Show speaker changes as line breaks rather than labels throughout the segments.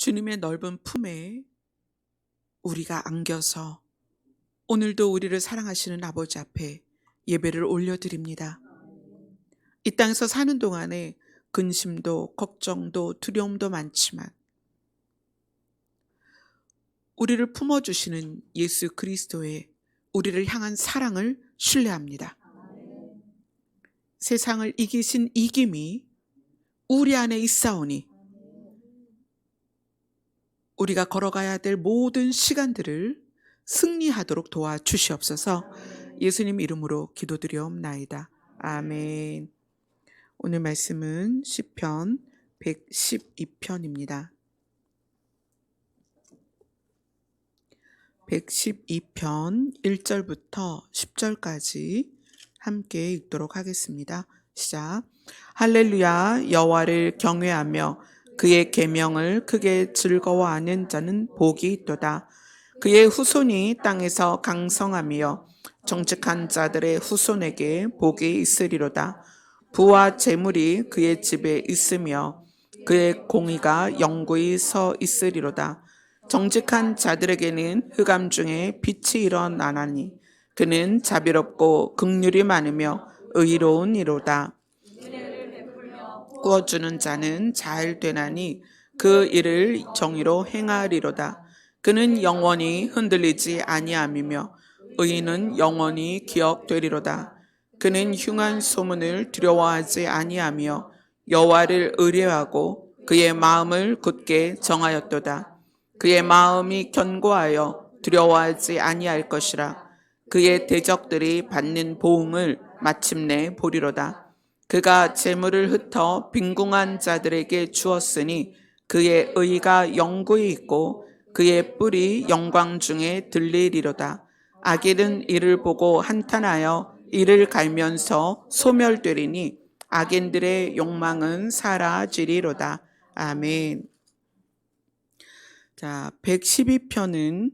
주님의 넓은 품에 우리가 안겨서 오늘도 우리를 사랑하시는 아버지 앞에 예배를 올려드립니다. 이 땅에서 사는 동안에 근심도 걱정도 두려움도 많지만 우리를 품어주시는 예수 그리스도의 우리를 향한 사랑을 신뢰합니다. 세상을 이기신 이김이 우리 안에 있사오니 우리가 걸어가야 될 모든 시간들을 승리하도록 도와주시옵소서. 예수님 이름으로 기도드리옵나이다. 아멘. 오늘 말씀은 시편 112편입니다. 112편 1절부터 10절까지 함께 읽도록 하겠습니다. 시작. 할렐루야. 여호와를 경외하며 그의 계명을 크게 즐거워하는 자는 복이 있도다. 그의 후손이 땅에서 강성하며 정직한 자들의 후손에게 복이 있으리로다. 부와 재물이 그의 집에 있으며 그의 공의가 영구히 서 있으리로다. 정직한 자들에게는 흑암 중에 빛이 일어나나니 그는 자비롭고 긍휼이 많으며 의로운 이로다. 구워주는 자는 잘 되나니 그 일을 정의로 행하리로다. 그는 영원히 흔들리지 아니함이며 의인은 영원히 기억되리로다. 그는 흉한 소문을 두려워하지 아니하며 여호와를 의뢰하고 그의 마음을 굳게 정하였도다. 그의 마음이 견고하여 두려워하지 아니할 것이라. 그의 대적들이 받는 보응을 마침내 보리로다. 그가 재물을 흩어 빈궁한 자들에게 주었으니 그의 의가 영구히 있고 그의 뿔이 영광 중에 들리리로다. 악인은 이를 보고 한탄하여 이를 갈면서 소멸되리니 악인들의 욕망은 사라지리로다. 아멘. 자, 112편은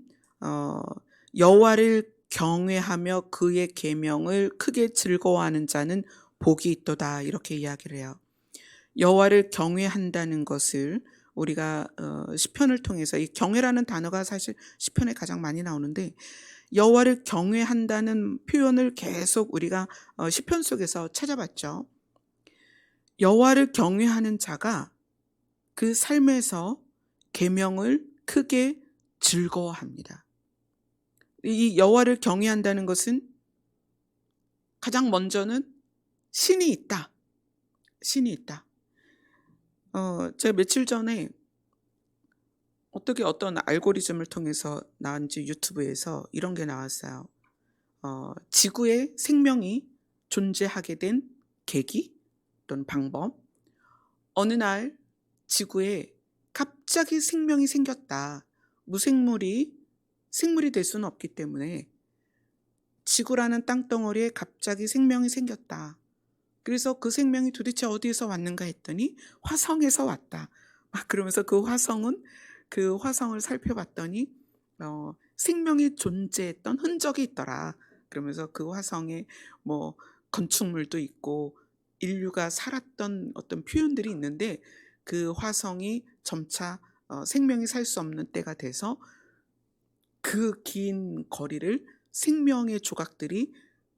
여호와를 경외하며 그의 계명을 크게 즐거워하는 자는 복이 있도다, 이렇게 이야기를 해요. 여호와를 경외한다는 것을 우리가 시편을 통해서, 이 경외라는 단어가 사실 시편에 가장 많이 나오는데, 여호와를 경외한다는 표현을 계속 우리가 시편 속에서 찾아봤죠. 여호와를 경외하는 자가 그 삶에서 계명을 크게 즐거워합니다. 이 여호와를 경외한다는 것은 가장 먼저는 신이 있다. 신이 있다. 제가 며칠 전에 어떤 알고리즘을 통해서 나온지 유튜브에서 이런 게 나왔어요. 지구에 생명이 존재하게 된 계기 또는 방법. 어느 날 지구에 갑자기 생명이 생겼다. 무생물이 생물이 될 수는 없기 때문에 지구라는 땅덩어리에 갑자기 생명이 생겼다. 그래서 그 생명이 도대체 어디에서 왔는가 했더니 화성에서 왔다. 막 그러면서 그 화성을 살펴봤더니 생명이 존재했던 흔적이 있더라. 그러면서 그 화성에 뭐 건축물도 있고 인류가 살았던 어떤 표현들이 있는데, 그 화성이 점차 생명이 살 수 없는 때가 돼서 그 긴 거리를 생명의 조각들이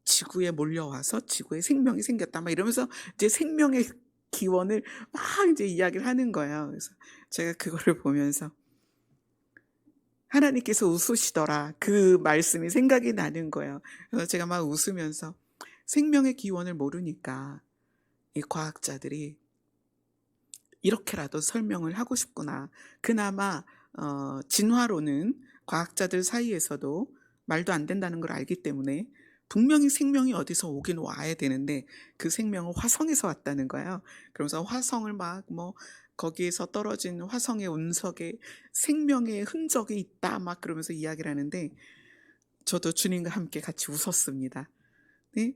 지구에 몰려와서 지구에 생명이 생겼다. 막 이러면서 이제 생명의 기원을 막 이제 이야기를 하는 거예요. 그래서 제가 그거를 보면서 하나님께서 웃으시더라. 그 말씀이 생각이 나는 거예요. 그래서 제가 막 웃으면서 생명의 기원을 모르니까 이 과학자들이 이렇게라도 설명을 하고 싶구나. 그나마 진화론은 과학자들 사이에서도 말도 안 된다는 걸 알기 때문에 분명히 생명이 어디서 오긴 와야 되는데 그 생명은 화성에서 왔다는 거예요. 그러면서 화성을 막 거기에서 떨어진 화성의 운석에 생명의 흔적이 있다 막 그러면서 이야기를 하는데, 저도 주님과 함께 같이 웃었습니다. 네?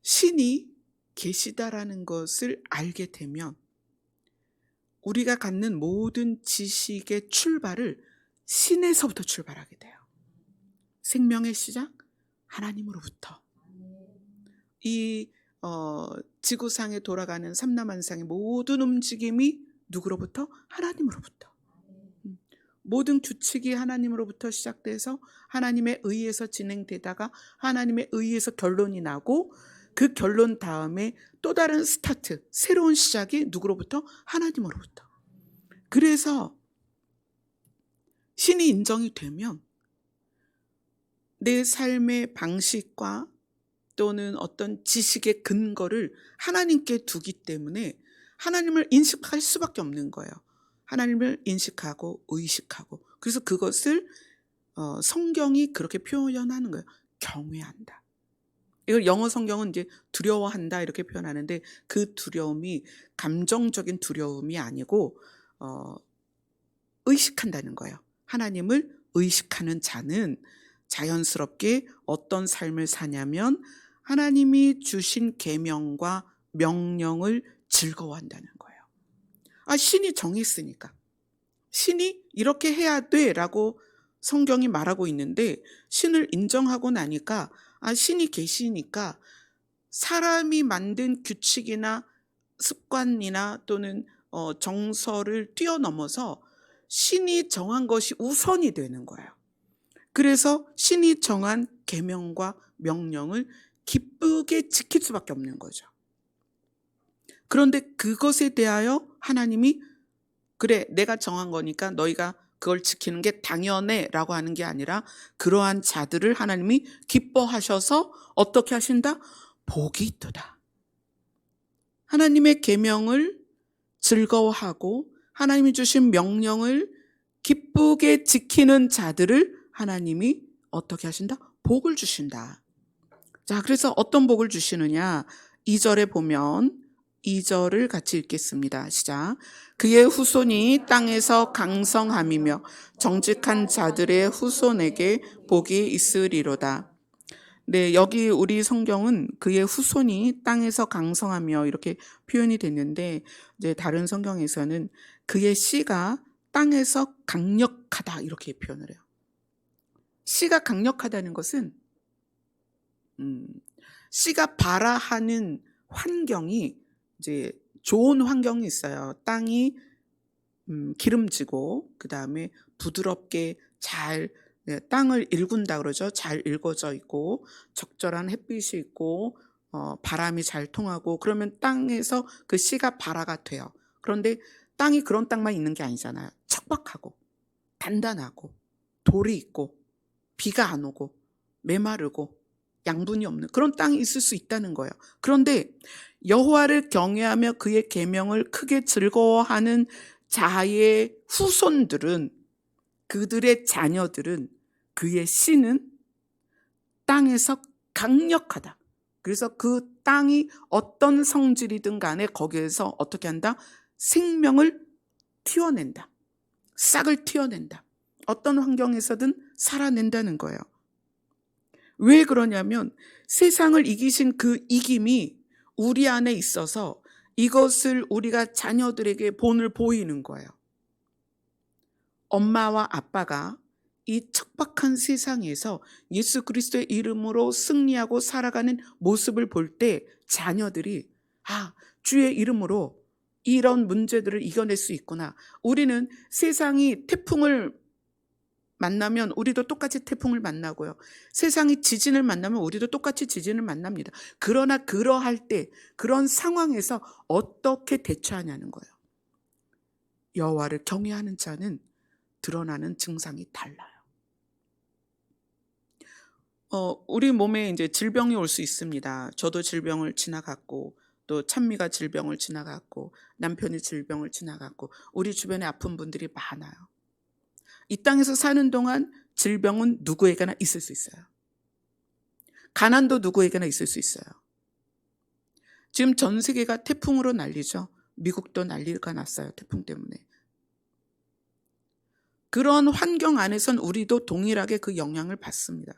신이 계시다라는 것을 알게 되면 우리가 갖는 모든 지식의 출발을 신에서부터 출발하게 돼요. 생명의 시작 하나님으로부터. 이 지구상에 돌아가는 삼라만상의 모든 움직임이 누구로부터? 하나님으로부터. 모든 규칙이 하나님으로부터 시작돼서 하나님의 의에서 진행되다가 하나님의 의에서 결론이 나고 그 결론 다음에 또 다른 스타트, 새로운 시작이 누구로부터? 하나님으로부터. 그래서 신이 인정이 되면 내 삶의 방식과 또는 어떤 지식의 근거를 하나님께 두기 때문에 하나님을 인식할 수밖에 없는 거예요. 하나님을 인식하고 의식하고. 그래서 그것을 성경이 그렇게 표현하는 거예요. 경외한다. 이걸 영어 성경은 이제 두려워한다 이렇게 표현하는데 그 두려움이 감정적인 두려움이 아니고 의식한다는 거예요. 하나님을 의식하는 자는 자연스럽게 어떤 삶을 사냐면 하나님이 주신 계명과 명령을 즐거워한다는 거예요. 신이 정했으니까. 신이 이렇게 해야 돼라고 성경이 말하고 있는데 신을 인정하고 나니까 신이 계시니까 사람이 만든 규칙이나 습관이나 또는 정서를 뛰어넘어서 신이 정한 것이 우선이 되는 거예요. 그래서 신이 정한 계명과 명령을 기쁘게 지킬 수밖에 없는 거죠. 그런데 그것에 대하여 하나님이 그래 내가 정한 거니까 너희가 그걸 지키는 게 당연해 라고 하는 게 아니라 그러한 자들을 하나님이 기뻐하셔서 어떻게 하신다? 복이 있도다. 하나님의 계명을 즐거워하고 하나님이 주신 명령을 기쁘게 지키는 자들을 하나님이 어떻게 하신다? 복을 주신다. 자, 그래서 어떤 복을 주시느냐? 2절에 보면 2절을 같이 읽겠습니다. 시작. 그의 후손이 땅에서 강성함이며 정직한 자들의 후손에게 복이 있으리로다. 네, 여기 우리 성경은 그의 후손이 땅에서 강성하며 이렇게 표현이 됐는데 이제 다른 성경에서는 그의 씨가 땅에서 강력하다 이렇게 표현을 해요. 씨가 강력하다는 것은 씨가 발화하는 환경이 이제 좋은 환경이 있어요. 땅이 기름지고 그 다음에 부드럽게 잘 땅을 일군다 그러죠. 잘 일궈져 있고 적절한 햇빛이 있고 바람이 잘 통하고 그러면 땅에서 그 씨가 발화가 돼요. 그런데 땅이 그런 땅만 있는 게 아니잖아요. 척박하고 단단하고 돌이 있고 비가 안 오고 메마르고 양분이 없는 그런 땅이 있을 수 있다는 거예요. 그런데 여호와를 경외하며 그의 계명을 크게 즐거워하는 자의 후손들은 그들의 자녀들은 그의 씨는 땅에서 강력하다. 그래서 그 땅이 어떤 성질이든 간에 거기에서 어떻게 한다? 생명을 튀어낸다. 싹을 튀어낸다. 어떤 환경에서든 살아낸다는 거예요. 왜 그러냐면 세상을 이기신 그 이김이 우리 안에 있어서 이것을 우리가 자녀들에게 본을 보이는 거예요. 엄마와 아빠가 이 척박한 세상에서 예수 그리스도의 이름으로 승리하고 살아가는 모습을 볼 때 자녀들이 주의 이름으로 이런 문제들을 이겨낼 수 있구나. 우리는 세상이 태풍을 만나면 우리도 똑같이 태풍을 만나고요. 세상이 지진을 만나면 우리도 똑같이 지진을 만납니다. 그러나 그러할 때 그런 상황에서 어떻게 대처하냐는 거예요. 여호와를 경외하는 자는 드러나는 증상이 달라요. 우리 몸에 이제 질병이 올 수 있습니다. 저도 질병을 지나갔고 또 찬미가 질병을 지나갔고 남편이 질병을 지나갔고 우리 주변에 아픈 분들이 많아요. 이 땅에서 사는 동안 질병은 누구에게나 있을 수 있어요. 가난도 누구에게나 있을 수 있어요. 지금 전 세계가 태풍으로 난리죠. 미국도 난리가 났어요. 태풍 때문에. 그런 환경 안에선 우리도 동일하게 그 영향을 받습니다.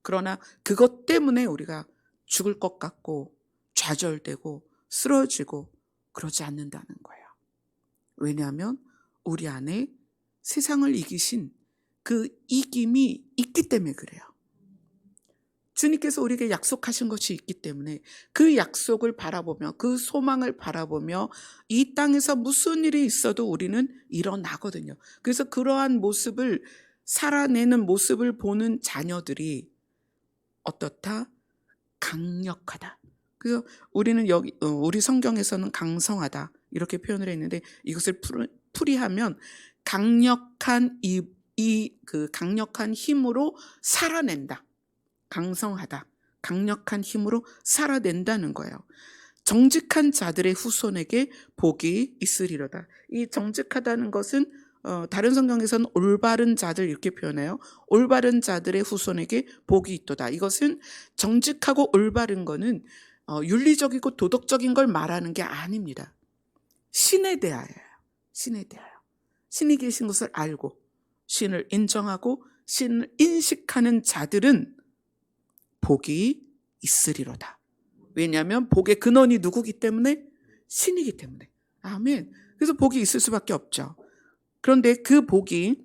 그러나 그것 때문에 우리가 죽을 것 같고 좌절되고 쓰러지고 그러지 않는다는 거예요. 왜냐하면 우리 안에 세상을 이기신 그 이김이 있기 때문에 그래요. 주님께서 우리에게 약속하신 것이 있기 때문에 그 약속을 바라보며 그 소망을 바라보며 이 땅에서 무슨 일이 있어도 우리는 일어나거든요. 그래서 그러한 모습을 살아내는 모습을 보는 자녀들이 어떻다? 강력하다. 그래서 우리는 우리 성경에서는 강성하다 이렇게 표현을 했는데 이것을 풀이하면 강력한 그 강력한 힘으로 살아낸다. 강성하다. 강력한 힘으로 살아낸다는 거예요. 정직한 자들의 후손에게 복이 있으리로다. 이 정직하다는 것은 다른 성경에서는 올바른 자들 이렇게 표현해요. 올바른 자들의 후손에게 복이 있도다. 이것은 정직하고 올바른 거는 윤리적이고 도덕적인 걸 말하는 게 아닙니다. 신에 대하여요. 신에 대하여. 신이 계신 것을 알고 신을 인정하고 신을 인식하는 자들은 복이 있으리로다. 왜냐하면 복의 근원이 누구기 때문에? 신이기 때문에. 아멘. 그래서 복이 있을 수밖에 없죠. 그런데 그 복이,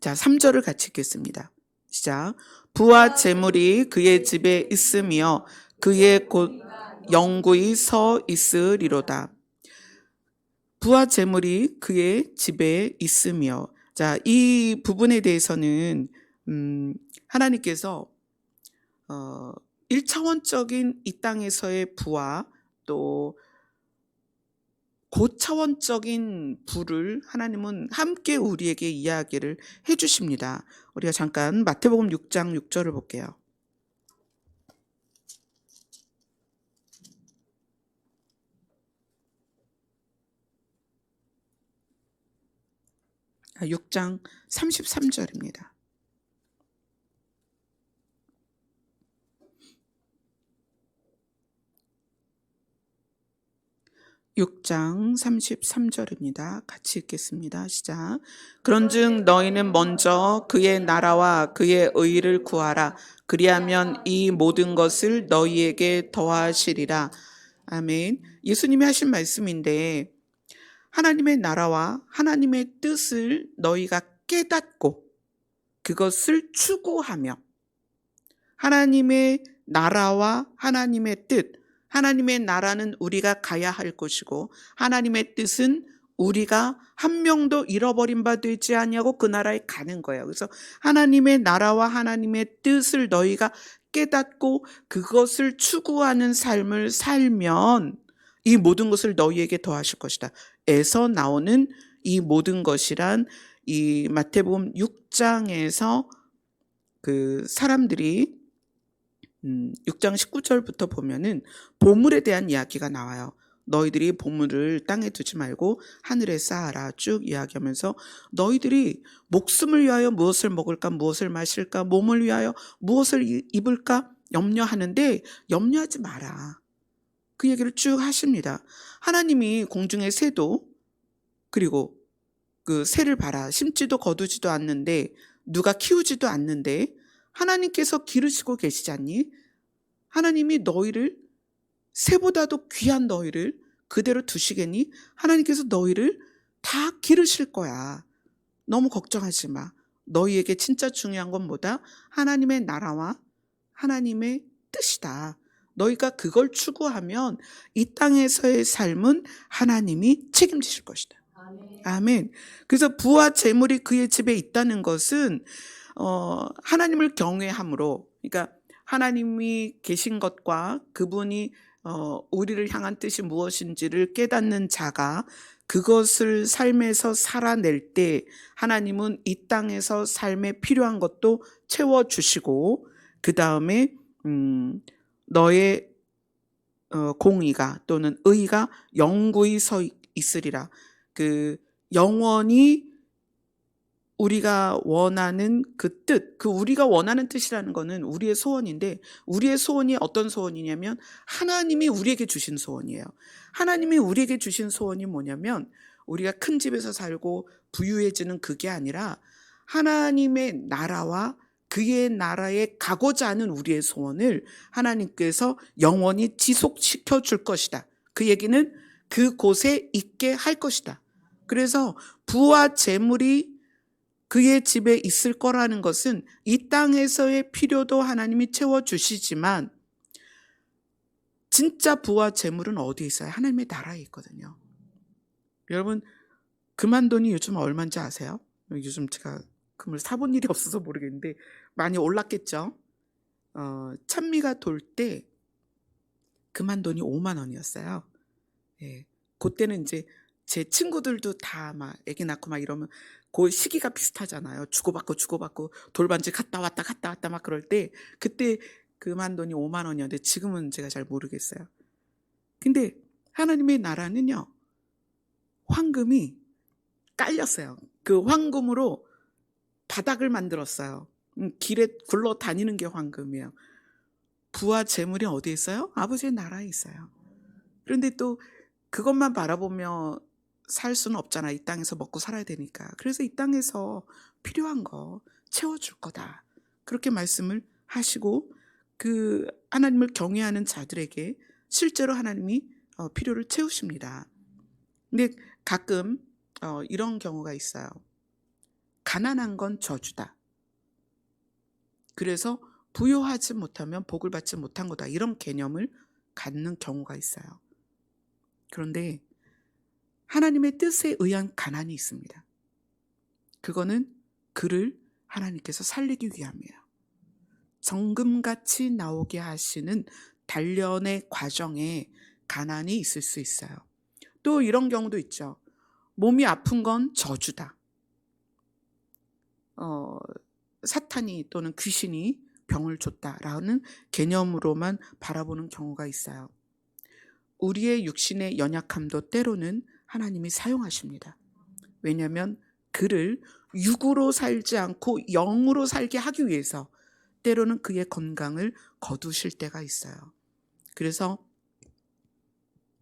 자, 3절을 같이 읽겠습니다. 시작. 부와 재물이 그의 집에 있으며 그의 곧 영구히 서 있으리로다. 부와 재물이 그의 집에 있으며, 자, 이 부분에 대해서는 하나님께서 1차원적인 이 땅에서의 부와 또 고차원적인 부를 하나님은 함께 우리에게 이야기를 해주십니다. 우리가 잠깐 마태복음 6장 6절을 볼게요. 6장 33절입니다. 6장 33절입니다. 같이 읽겠습니다. 시작. 그런즉 너희는 먼저 그의 나라와 그의 의를 구하라. 그리하면 이 모든 것을 너희에게 더하시리라. 아멘. 예수님이 하신 말씀인데 하나님의 나라와 하나님의 뜻을 너희가 깨닫고 그것을 추구하며 하나님의 나라와 하나님의 뜻, 하나님의 나라는 우리가 가야 할 곳이고 하나님의 뜻은 우리가 한 명도 잃어버린 바 되지 아니하고 그 나라에 가는 거예요. 그래서 하나님의 나라와 하나님의 뜻을 너희가 깨닫고 그것을 추구하는 삶을 살면 이 모든 것을 너희에게 더하실 것이다. 에서 나오는 이 모든 것이란 이 마태복음 6장에서 그 사람들이 6장 19절부터 보면은 보물에 대한 이야기가 나와요. 너희들이 보물을 땅에 두지 말고 하늘에 쌓아라 쭉 이야기하면서 너희들이 목숨을 위하여 무엇을 먹을까 무엇을 마실까 몸을 위하여 무엇을 입을까 염려하는데 염려하지 마라. 그 얘기를 쭉 하십니다. 하나님이 공중의 새도 그리고 그 새를 봐라. 심지도 거두지도 않는데 누가 키우지도 않는데 하나님께서 기르시고 계시지 않니? 하나님이 너희를 새보다도 귀한 너희를 그대로 두시겠니? 하나님께서 너희를 다 기르실 거야. 너무 걱정하지 마. 너희에게 진짜 중요한 건 뭐다? 하나님의 나라와 하나님의 뜻이다. 너희가 그걸 추구하면 이 땅에서의 삶은 하나님이 책임지실 것이다. 아멘. 그래서 부와 재물이 그의 집에 있다는 것은 하나님을 경외함으로, 그러니까 하나님이 계신 것과 그분이 우리를 향한 뜻이 무엇인지를 깨닫는 자가 그것을 삶에서 살아낼 때 하나님은 이 땅에서 삶에 필요한 것도 채워주시고 그 다음에 너의 공의가 또는 의가 영구히 서 있으리라. 그 영원히 우리가 원하는 그 뜻, 그 우리가 원하는 뜻이라는 거는 우리의 소원인데 우리의 소원이 어떤 소원이냐면 하나님이 우리에게 주신 소원이에요. 하나님이 우리에게 주신 소원이 뭐냐면 우리가 큰 집에서 살고 부유해지는 그게 아니라 하나님의 나라와 그의 나라에 가고자 하는 우리의 소원을 하나님께서 영원히 지속시켜 줄 것이다. 그 얘기는 그곳에 있게 할 것이다. 그래서 부와 재물이 그의 집에 있을 거라는 것은 이 땅에서의 필요도 하나님이 채워주시지만 진짜 부와 재물은 어디에 있어요? 하나님의 나라에 있거든요. 여러분, 금한돈이 요즘 얼마인지 아세요? 요즘 제가 금을 사본 일이 없어서 모르겠는데 많이 올랐겠죠? 찬미가 돌 때 금한돈이 5만 원이었어요. 예. 그때는 이제 제 친구들도 다 막 애기 낳고 막 이러면 그 시기가 비슷하잖아요. 주고받고 돌반지 갔다 왔다 막 그럴 때 그때 금한돈이 5만 원이었는데 지금은 제가 잘 모르겠어요. 근데 하나님의 나라는요, 황금이 깔렸어요. 그 황금으로 바닥을 만들었어요. 길에 굴러 다니는 게 황금이에요. 부와 재물이 어디에 있어요? 아버지의 나라에 있어요. 그런데 또 그것만 바라보며 살 수는 없잖아. 이 땅에서 먹고 살아야 되니까. 그래서 이 땅에서 필요한 거 채워줄 거다. 그렇게 말씀을 하시고 그 하나님을 경외하는 자들에게 실제로 하나님이 필요를 채우십니다. 근데 가끔 이런 경우가 있어요. 가난한 건 저주다. 그래서 부유하지 못하면 복을 받지 못한 거다. 이런 개념을 갖는 경우가 있어요. 그런데 하나님의 뜻에 의한 가난이 있습니다. 그거는 그를 하나님께서 살리기 위함이에요. 정금같이 나오게 하시는 단련의 과정에 가난이 있을 수 있어요. 또 이런 경우도 있죠. 몸이 아픈 건 저주다. 사탄이 또는 귀신이 병을 줬다라는 개념으로만 바라보는 경우가 있어요. 우리의 육신의 연약함도 때로는 하나님이 사용하십니다. 왜냐하면 그를 육으로 살지 않고 영으로 살게 하기 위해서 때로는 그의 건강을 거두실 때가 있어요. 그래서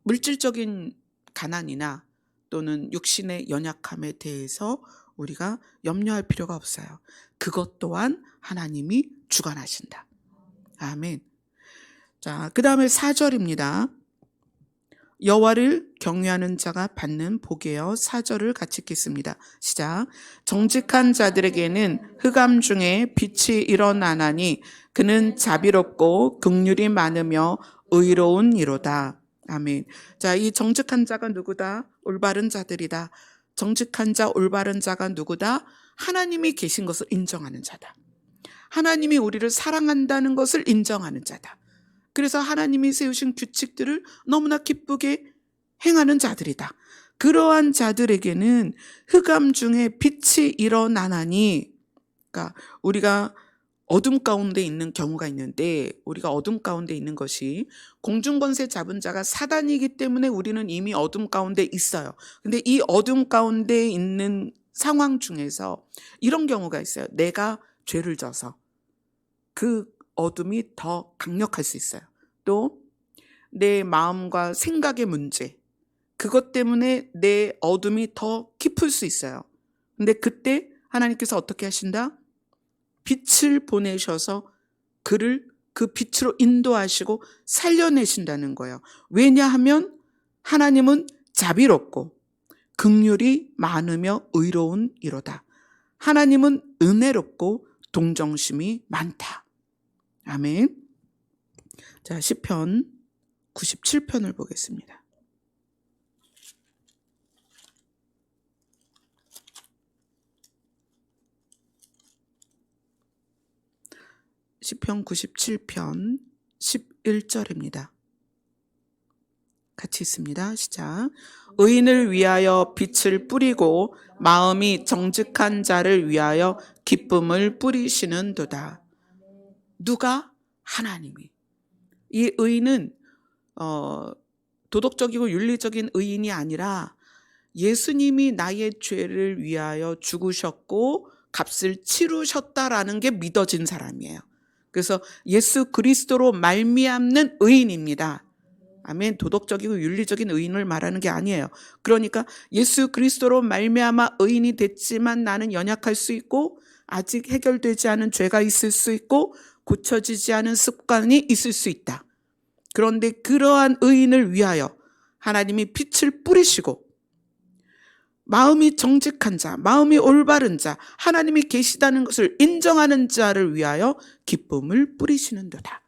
물질적인 가난이나 또는 육신의 연약함에 대해서 우리가 염려할 필요가 없어요. 그것 또한 하나님이 주관하신다. 아멘. 자, 그 다음에 4절입니다. 여호와를 경외하는 자가 받는 복이에요. 4절을 같이 읽겠습니다. 시작. 정직한 자들에게는 흑암 중에 빛이 일어나나니 그는 자비롭고 긍휼이 많으며 의로운 이로다. 아멘. 자, 이 정직한 자가 누구다? 올바른 자들이다. 정직한 자, 올바른 자가 누구다? 하나님이 계신 것을 인정하는 자다. 하나님이 우리를 사랑한다는 것을 인정하는 자다. 그래서 하나님이 세우신 규칙들을 너무나 기쁘게 행하는 자들이다. 그러한 자들에게는 흑암 중에 빛이 일어나나니, 그러니까 우리가 어둠 가운데 있는 경우가 있는데, 우리가 어둠 가운데 있는 것이 공중권세 잡은 자가 사단이기 때문에 우리는 이미 어둠 가운데 있어요. 근데 이 어둠 가운데 있는 상황 중에서 이런 경우가 있어요. 내가 죄를 져서 그 어둠이 더 강력할 수 있어요. 또 내 마음과 생각의 문제, 그것 때문에 내 어둠이 더 깊을 수 있어요. 근데 그때 하나님께서 어떻게 하신다? 빛을 보내셔서 그를 그 빛으로 인도하시고 살려내신다는 거예요. 왜냐하면 하나님은 자비롭고 긍휼이 많으며 의로운 이로다. 하나님은 은혜롭고 동정심이 많다. 아멘. 자, 시편 97편을 보겠습니다. 시편 97편 11절입니다. 같이 있습니다. 시작. 의인을 위하여 빛을 뿌리고 마음이 정직한 자를 위하여 기쁨을 뿌리시는도다. 누가? 하나님이. 이 의인은 도덕적이고 윤리적인 의인이 아니라 예수님이 나의 죄를 위하여 죽으셨고 값을 치르셨다라는 게 믿어진 사람이에요. 그래서 예수 그리스도로 말미암는 의인입니다. 아멘. 도덕적이고 윤리적인 의인을 말하는 게 아니에요. 그러니까 예수 그리스도로 말미암아 의인이 됐지만 나는 연약할 수 있고 아직 해결되지 않은 죄가 있을 수 있고 고쳐지지 않은 습관이 있을 수 있다. 그런데 그러한 의인을 위하여 하나님이 빛을 뿌리시고 마음이 정직한 자, 마음이 올바른 자, 하나님이 계시다는 것을 인정하는 자를 위하여 기쁨을 뿌리시는도다.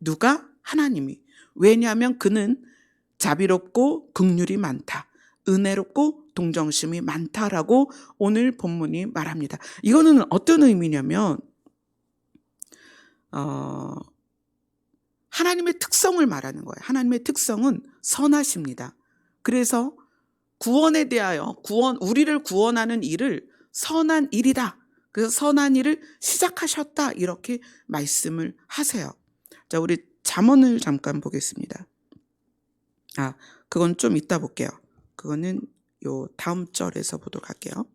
누가? 하나님이. 왜냐하면 그는 자비롭고 긍휼이 많다, 은혜롭고 동정심이 많다라고 오늘 본문이 말합니다. 이거는 어떤 의미냐면 하나님의 특성을 말하는 거예요. 하나님의 특성은 선하십니다. 그래서 구원에 대하여 우리를 구원하는 일을 선한 일이다. 그래서 선한 일을 시작하셨다. 이렇게 말씀을 하세요. 자, 우리 잠언을 잠깐 보겠습니다. 그건 좀 이따 볼게요. 그거는 요 다음 절에서 보도록 할게요.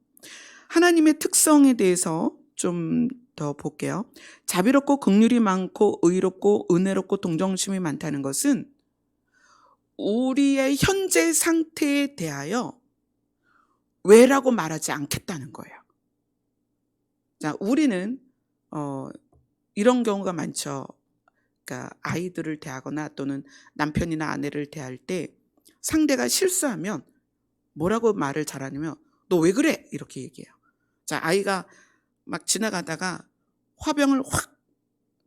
하나님의 특성에 대해서 좀 더 볼게요. 자비롭고 긍휼이 많고 의롭고 은혜롭고 동정심이 많다는 것은 우리의 현재 상태에 대하여 왜라고 말하지 않겠다는 거예요. 자, 우리는 이런 경우가 많죠. 그러니까 아이들을 대하거나 또는 남편이나 아내를 대할 때 상대가 실수하면 뭐라고 말을 잘하냐면 너 왜 그래? 이렇게 얘기해요. 자, 아이가 막 지나가다가 화병을 확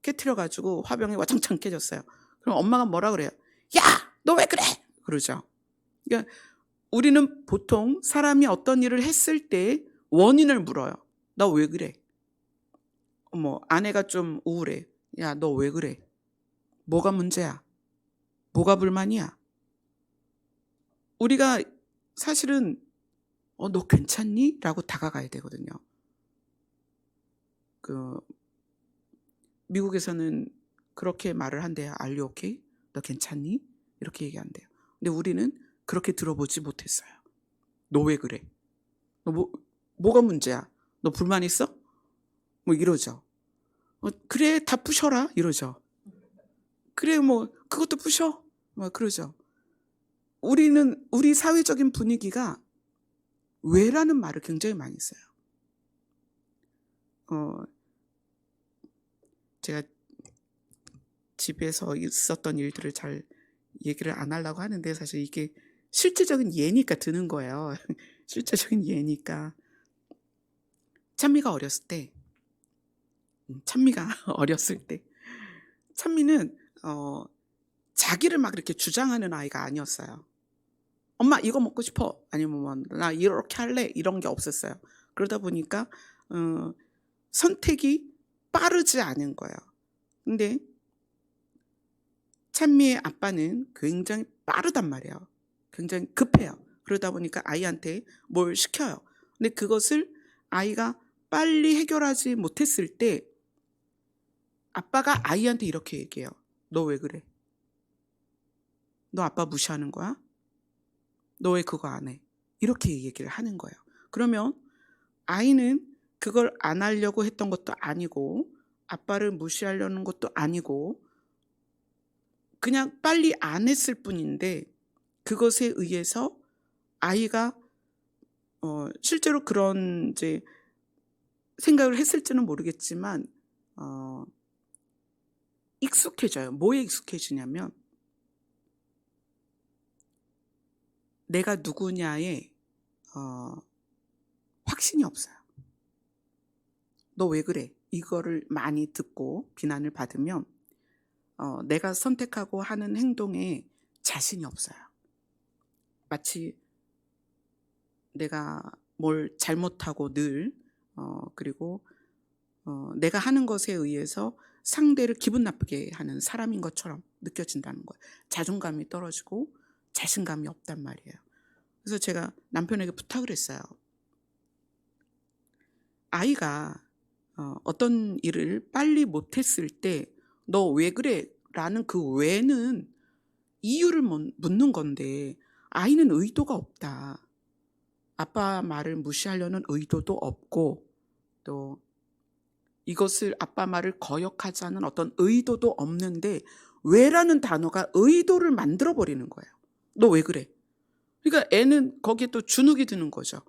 깨트려가지고 화병이 와창창 깨졌어요. 그럼 엄마가 뭐라 그래요? 야, 너 왜 그래? 그러죠. 그러니까 우리는 보통 사람이 어떤 일을 했을 때 원인을 물어요. 너 왜 그래? 아내가 좀 우울해. 야, 너 왜 그래? 뭐가 문제야? 뭐가 불만이야? 우리가 사실은 너 괜찮니? 라고 다가가야 되거든요. 미국에서는 그렇게 말을 한대요. Are you okay? 너 괜찮니? 이렇게 얘기한대요. 근데 우리는 그렇게 들어보지 못했어요. 너 왜 그래? 너 뭐가 문제야? 너 불만 있어? 이러죠. 그래, 다 푸셔라. 이러죠. 그래, 그것도 푸셔. 그러죠. 우리 사회적인 분위기가 왜라는 말을 굉장히 많이 써요. 제가 집에서 있었던 일들을 잘 얘기를 안 하려고 하는데 사실 이게 실제적인 예니까 드는 거예요. 실제적인 예니까. 찬미가 어렸을 때 찬미는 자기를 막 이렇게 주장하는 아이가 아니었어요. 엄마 이거 먹고 싶어, 아니면 나 이렇게 할래, 이런 게 없었어요. 그러다 보니까 선택이 빠르지 않은 거예요. 근데 찬미의 아빠는 굉장히 빠르단 말이에요. 굉장히 급해요. 그러다 보니까 아이한테 뭘 시켜요. 근데 그것을 아이가 빨리 해결하지 못했을 때 아빠가 아이한테 이렇게 얘기해요. 너 왜 그래? 너 아빠 무시하는 거야? 너 왜 그거 안 해? 이렇게 얘기를 하는 거예요. 그러면 아이는 그걸 안 하려고 했던 것도 아니고 아빠를 무시하려는 것도 아니고 그냥 빨리 안 했을 뿐인데 그것에 의해서 아이가 실제로 그런 이제 생각을 했을지는 모르겠지만 익숙해져요. 뭐에 익숙해지냐면 내가 누구냐에 확신이 없어요. 너 왜 그래? 이거를 많이 듣고 비난을 받으면 내가 선택하고 하는 행동에 자신이 없어요. 마치 내가 뭘 잘못하고 늘 그리고 내가 하는 것에 의해서 상대를 기분 나쁘게 하는 사람인 것처럼 느껴진다는 거예요. 자존감이 떨어지고 자신감이 없단 말이에요. 그래서 제가 남편에게 부탁을 했어요. 아이가 어떤 일을 빨리 못했을 때 너 왜 그래? 라는 그 왜는 이유를 묻는 건데 아이는 의도가 없다. 아빠 말을 무시하려는 의도도 없고 또 이것을 아빠 말을 거역하자는 어떤 의도도 없는데 왜라는 단어가 의도를 만들어버리는 거예요. 너 왜 그래? 그러니까 애는 거기에 또 주눅이 드는 거죠.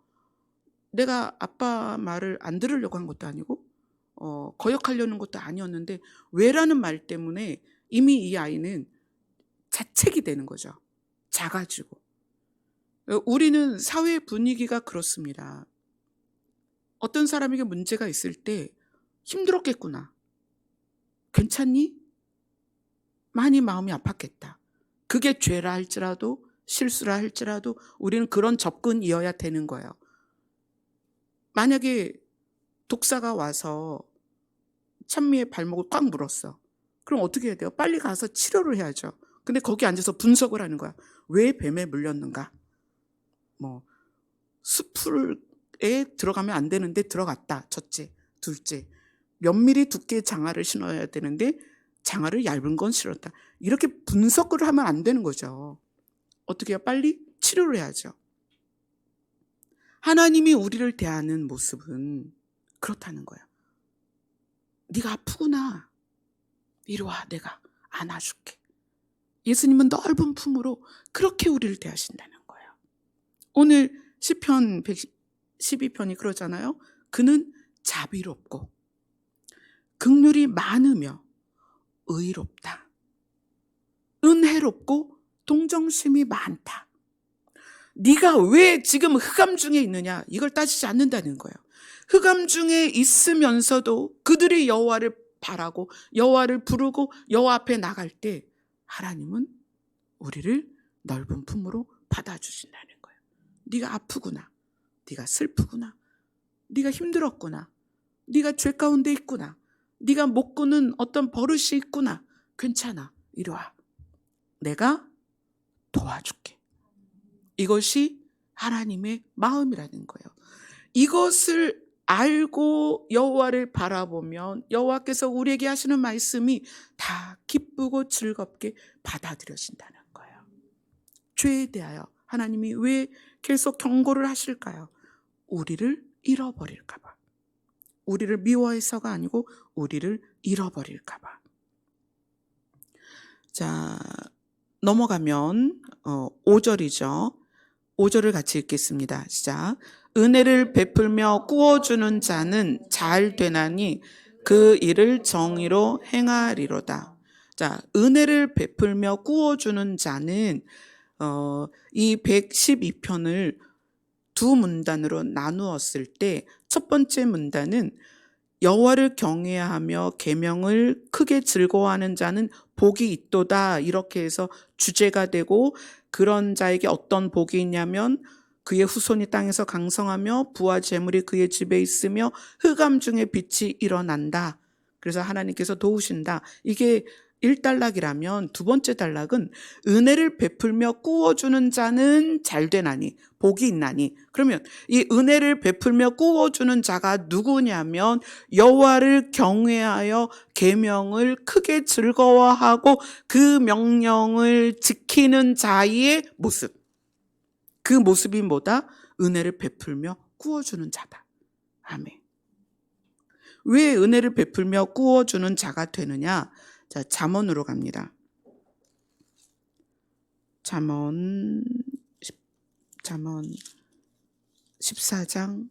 내가 아빠 말을 안 들으려고 한 것도 아니고 거역하려는 것도 아니었는데 왜라는 말 때문에 이미 이 아이는 자책이 되는 거죠. 작아지고. 우리는 사회 분위기가 그렇습니다. 어떤 사람에게 문제가 있을 때 힘들었겠구나. 괜찮니? 많이 마음이 아팠겠다. 그게 죄라 할지라도 실수라 할지라도 우리는 그런 접근이어야 되는 거예요. 만약에 독사가 와서 찬미의 발목을 꽉 물었어. 그럼 어떻게 해야 돼요? 빨리 가서 치료를 해야죠. 근데 거기 앉아서 분석을 하는 거야. 왜 뱀에 물렸는가? 수풀에 들어가면 안 되는데 들어갔다. 첫째. 둘째. 몇 미리 두께의 장화를 신어야 되는데 장화를 얇은 건 신었다. 이렇게 분석을 하면 안 되는 거죠. 어떻게 해요? 빨리 치료를 해야죠. 하나님이 우리를 대하는 모습은 그렇다는 거예요. 네가 아프구나. 이리 와, 내가 안아줄게. 예수님은 넓은 품으로 그렇게 우리를 대하신다는 거예요. 오늘 시편 112편이 그러잖아요. 그는 자비롭고 긍휼이 많으며 의롭다. 은혜롭고 동정심이 많다. 네가 왜 지금 흑암 중에 있느냐? 이걸 따지지 않는다는 거예요. 흑암 중에 있으면서도 그들이 여호와를 바라고 여호와를 부르고 여호와 앞에 나갈 때 하나님은 우리를 넓은 품으로 받아주신다는 거예요. 네가 아프구나. 네가 슬프구나. 네가 힘들었구나. 네가 죄 가운데 있구나. 네가 못 꾸는 어떤 버릇이 있구나. 괜찮아. 이리 와. 내가 도와줄게. 이것이 하나님의 마음이라는 거예요. 이것을 알고 여호와를 바라보면 여호와께서 우리에게 하시는 말씀이 다 기쁘고 즐겁게 받아들여진다는 거예요. 죄에 대하여 하나님이 왜 계속 경고를 하실까요? 우리를 잃어버릴까 봐. 우리를 미워해서가 아니고 우리를 잃어버릴까 봐. 자, 넘어가면 5절이죠. 5절을 같이 읽겠습니다. 시작. 은혜를 베풀며 꾸어주는 자는 잘 되나니 그 일을 정의로 행하리로다. 자, 은혜를 베풀며 꾸어주는 자는 이 112편을 두 문단으로 나누었을 때 첫 번째 문단은 여호와를 경외하며 계명을 크게 즐거워하는 자는 복이 있도다. 이렇게 해서 주제가 되고 그런 자에게 어떤 복이 있냐면 그의 후손이 땅에서 강성하며 부와 재물이 그의 집에 있으며 흑암 중에 빛이 일어난다. 그래서 하나님께서 도우신다. 이게 1단락이라면 두 번째 단락은 은혜를 베풀며 꾸어주는 자는 잘되나니 복이 있나니. 그러면 이 은혜를 베풀며 꾸어주는 자가 누구냐면 여호와를 경외하여 계명을 크게 즐거워하고 그 명령을 지키는 자의 모습. 그 모습이 뭐다? 은혜를 베풀며 꾸어주는 자다. 아멘. 왜 은혜를 베풀며 꾸어주는 자가 되느냐? 자, 잠언으로 갑니다. 잠언 14장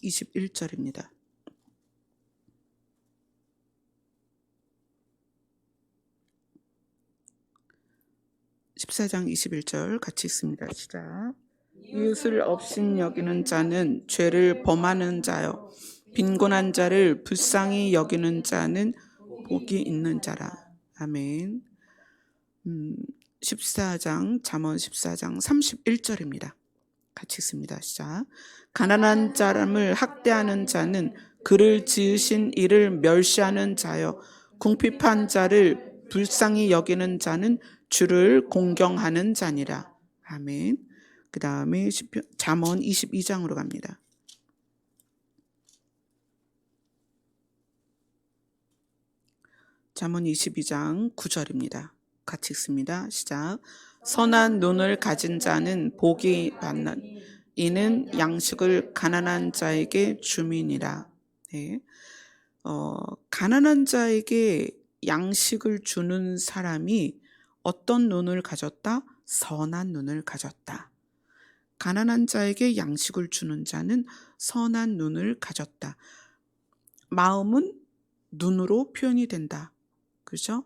21절입니다. (14장 21절) 같이 읽습니다. 시작. 이웃을 업신 여기는 자는 죄를 범하는 자요 빈곤한 자를 불쌍히 여기는 자는 복이 있는 자라. 아멘. 잠언 14장 31절입니다. 같이 읽습니다. 시작. 가난한 사람을 학대하는 자는 그를 지으신 이를 멸시하는 자요 궁핍한 자를 불쌍히 여기는 자는 주를 공경하는 자니라. 아멘. 그 다음에 잠언 22장으로 갑니다. 잠언 22장 9절입니다. 같이 읽습니다. 시작. 선한 눈을 가진 자는 복이 받는 이는 양식을 가난한 자에게 줌이니라. 네. 가난한 자에게 양식을 주는 사람이 어떤 눈을 가졌다? 선한 눈을 가졌다. 가난한 자에게 양식을 주는 자는 선한 눈을 가졌다. 마음은 눈으로 표현이 된다. 그렇죠?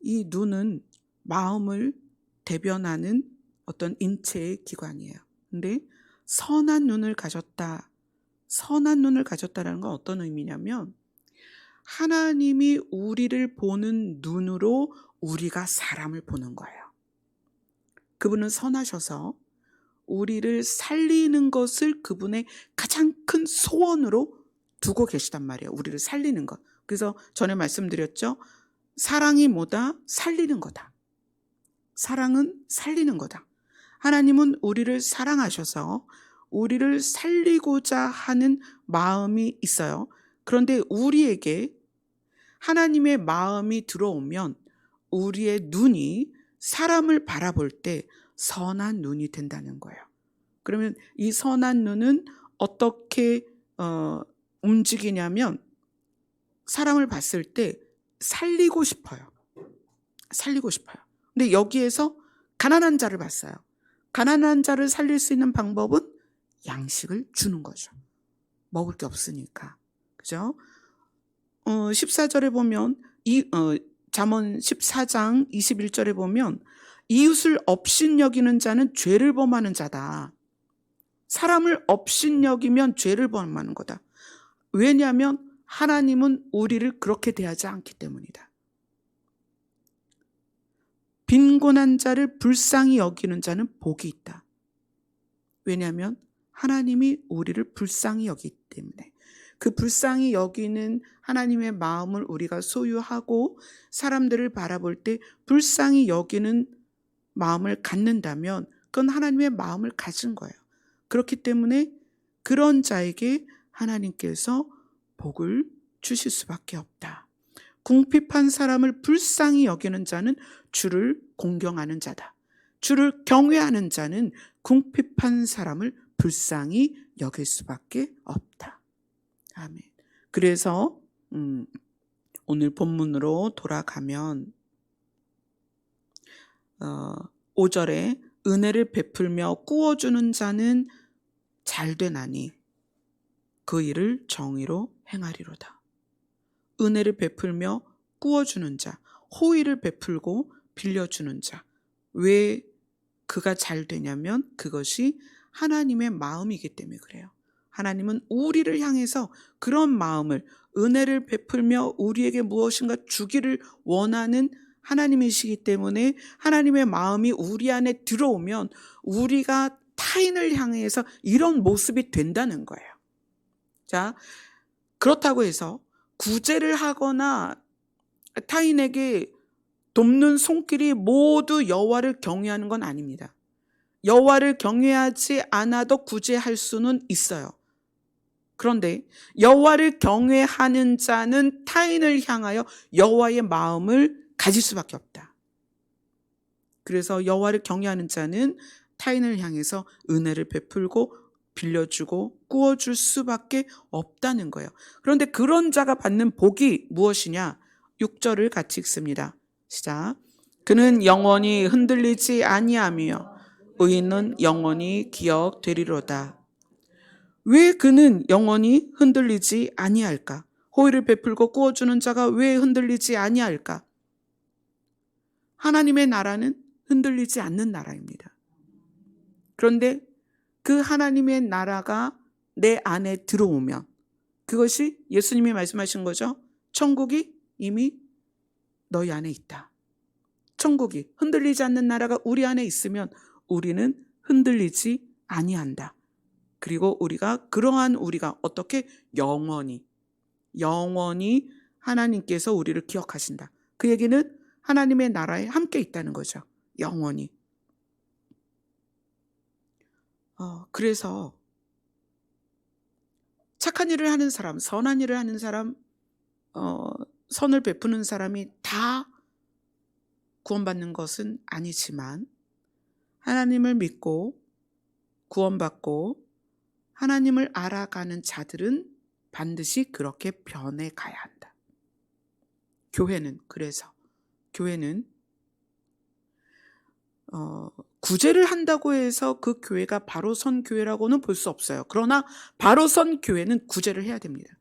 이 눈은 마음을 대변하는 어떤 인체의 기관이에요. 근데 선한 눈을 가졌다. 선한 눈을 가졌다라는 건 어떤 의미냐면 하나님이 우리를 보는 눈으로 우리가 사람을 보는 거예요. 그분은 선하셔서 우리를 살리는 것을 그분의 가장 큰 소원으로 두고 계시단 말이에요. 우리를 살리는 것. 그래서 전에 말씀드렸죠. 사랑이 뭐다? 살리는 거다. 사랑은 살리는 거다. 하나님은 우리를 사랑하셔서 우리를 살리고자 하는 마음이 있어요. 그런데 우리에게 하나님의 마음이 들어오면 우리의 눈이 사람을 바라볼 때 선한 눈이 된다는 거예요. 그러면 이 선한 눈은 어떻게 움직이냐면 사람을 봤을 때 살리고 싶어요. 살리고 싶어요. 근데 여기에서 가난한 자를 봤어요. 가난한 자를 살릴 수 있는 방법은 양식을 주는 거죠. 먹을 게 없으니까. 그죠? 14절에 보면 잠언 14장 21절에 보면 이웃을 업신여기는 자는 죄를 범하는 자다. 사람을 업신여기면 죄를 범하는 거다. 왜냐하면 하나님은 우리를 그렇게 대하지 않기 때문이다. 빈곤한 자를 불쌍히 여기는 자는 복이 있다. 왜냐하면 하나님이 우리를 불쌍히 여기기 때문에. 그 불쌍히 여기는 하나님의 마음을 우리가 소유하고 사람들을 바라볼 때 불쌍히 여기는 마음을 갖는다면 그건 하나님의 마음을 가진 거예요. 그렇기 때문에 그런 자에게 하나님께서 복을 주실 수밖에 없다. 궁핍한 사람을 불쌍히 여기는 자는 주를 공경하는 자다. 주를 경외하는 자는 궁핍한 사람을 불쌍히 여길 수밖에 없다. 아멘. 그래서 오늘 본문으로 돌아가면 5절에 은혜를 베풀며 꾸어주는 자는 잘되나니 그 일을 정의로 행하리로다. 은혜를 베풀며 꾸어주는 자, 호의를 베풀고 빌려주는 자. 왜 그가 잘 되냐면 그것이 하나님의 마음이기 때문에 그래요. 하나님은 우리를 향해서 그런 마음을, 은혜를 베풀며 우리에게 무엇인가 주기를 원하는 하나님이시기 때문에 하나님의 마음이 우리 안에 들어오면 우리가 타인을 향해서 이런 모습이 된다는 거예요. 자, 그렇다고 해서 구제를 하거나 타인에게 돕는 손길이 모두 여호와를 경외하는 건 아닙니다. 여호와를 경외하지 않아도 구제할 수는 있어요. 그런데 여호와를 경외하는 자는 타인을 향하여 여호와의 마음을 가질 수밖에 없다. 그래서 여호와를 경외하는 자는 타인을 향해서 은혜를 베풀고 빌려주고 꾸어줄 수밖에 없다는 거예요. 그런데 그런 자가 받는 복이 무엇이냐? 6절을 같이 읽습니다. 시작. 그는 영원히 흔들리지 아니하며 의인은 영원히 기억되리로다. 왜 그는 영원히 흔들리지 아니할까? 호의를 베풀고 꾸어주는 자가 왜 흔들리지 아니할까? 하나님의 나라는 흔들리지 않는 나라입니다. 그런데 그 하나님의 나라가 내 안에 들어오면 그것이 예수님이 말씀하신 거죠. 천국이 이미 너희 안에 있다. 천국이 흔들리지 않는 나라가 우리 안에 있으면 우리는 흔들리지 아니한다. 그리고 그러한 우리가 어떻게 영원히 하나님께서 우리를 기억하신다. 그 얘기는 하나님의 나라에 함께 있다는 거죠. 영원히. 그래서 착한 일을 하는 사람, 선한 일을 하는 사람, 선을 베푸는 사람이 다 구원받는 것은 아니지만 하나님을 믿고 구원받고 하나님을 알아가는 자들은 반드시 그렇게 변해가야 한다. 그래서 교회는 구제를 한다고 해서 그 교회가 바로 선 교회라고는 볼 수 없어요. 그러나 바로 선 교회는 구제를 해야 됩니다.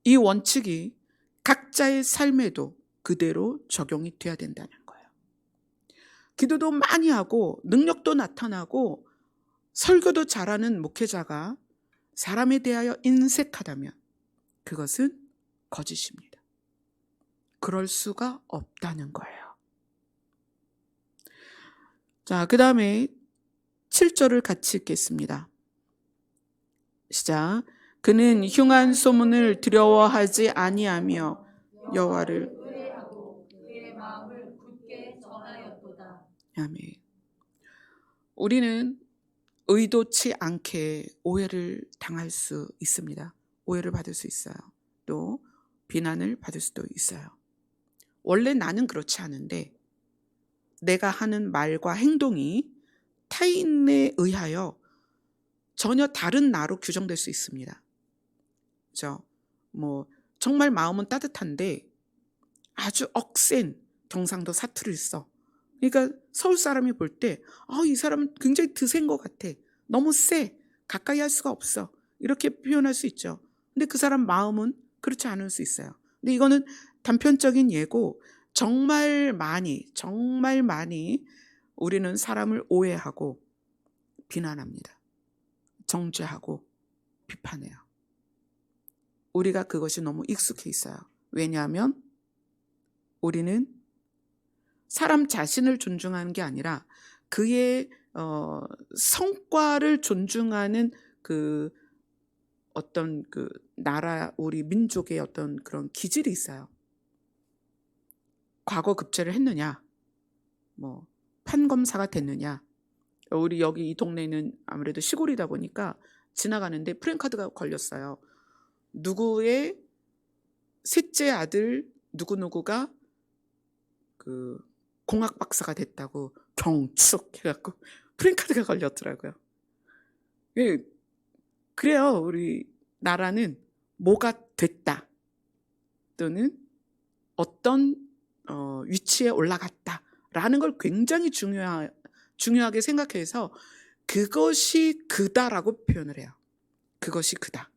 이 원칙이 각자의 삶에도 그대로 적용이 돼야 된다는 거예요. 기도도 많이 하고 능력도 나타나고 설교도 잘하는 목회자가 사람에 대하여 인색하다면 그것은 거짓입니다. 그럴 수가 없다는 거예요. 자, 그 다음에 7절을 같이 읽겠습니다. 시작. 그는 흉한 소문을 두려워하지 아니하며 여호와를
의뢰하고 그의 마음을 굳게 전하였도다.
아멘. 우리는 의도치 않게 오해를 당할 수 있습니다. 오해를 받을 수 있어요. 또 비난을 받을 수도 있어요. 원래 나는 그렇지 않은데 내가 하는 말과 행동이 타인에 의하여 전혀 다른 나로 규정될 수 있습니다. 그죠? 정말 마음은 따뜻한데 아주 억센 경상도 사투리를 써. 그러니까 서울 사람이 볼 때 이 사람은 굉장히 드센 것 같아. 너무 세. 가까이 할 수가 없어. 이렇게 표현할 수 있죠. 근데 그 사람 마음은 그렇지 않을 수 있어요. 근데 이거는 단편적인 예고 정말 많이 우리는 사람을 오해하고 비난합니다. 정죄하고 비판해요. 우리가 그것이 너무 익숙해 있어요. 왜냐하면 우리는 사람 자신을 존중하는 게 아니라 그의 성과를 존중하는 그 어떤 그 나라 우리 민족의 어떤 그런 기질이 있어요. 과거 급제를 했느냐, 판검사가 됐느냐. 우리 여기 이 동네는 아무래도 시골이다 보니까 지나가는데 프랜카드가 걸렸어요. 누구의 셋째 아들 누구누구가 그 공학 박사가 됐다고 경축 해갖고 프랜카드가 걸렸더라고요. 그래요. 우리 나라는 뭐가 됐다 또는 어떤 위치에 올라갔다라는 걸 굉장히 중요하게 생각해서 그것이 그다라고 표현을 해요. 그것이 그다.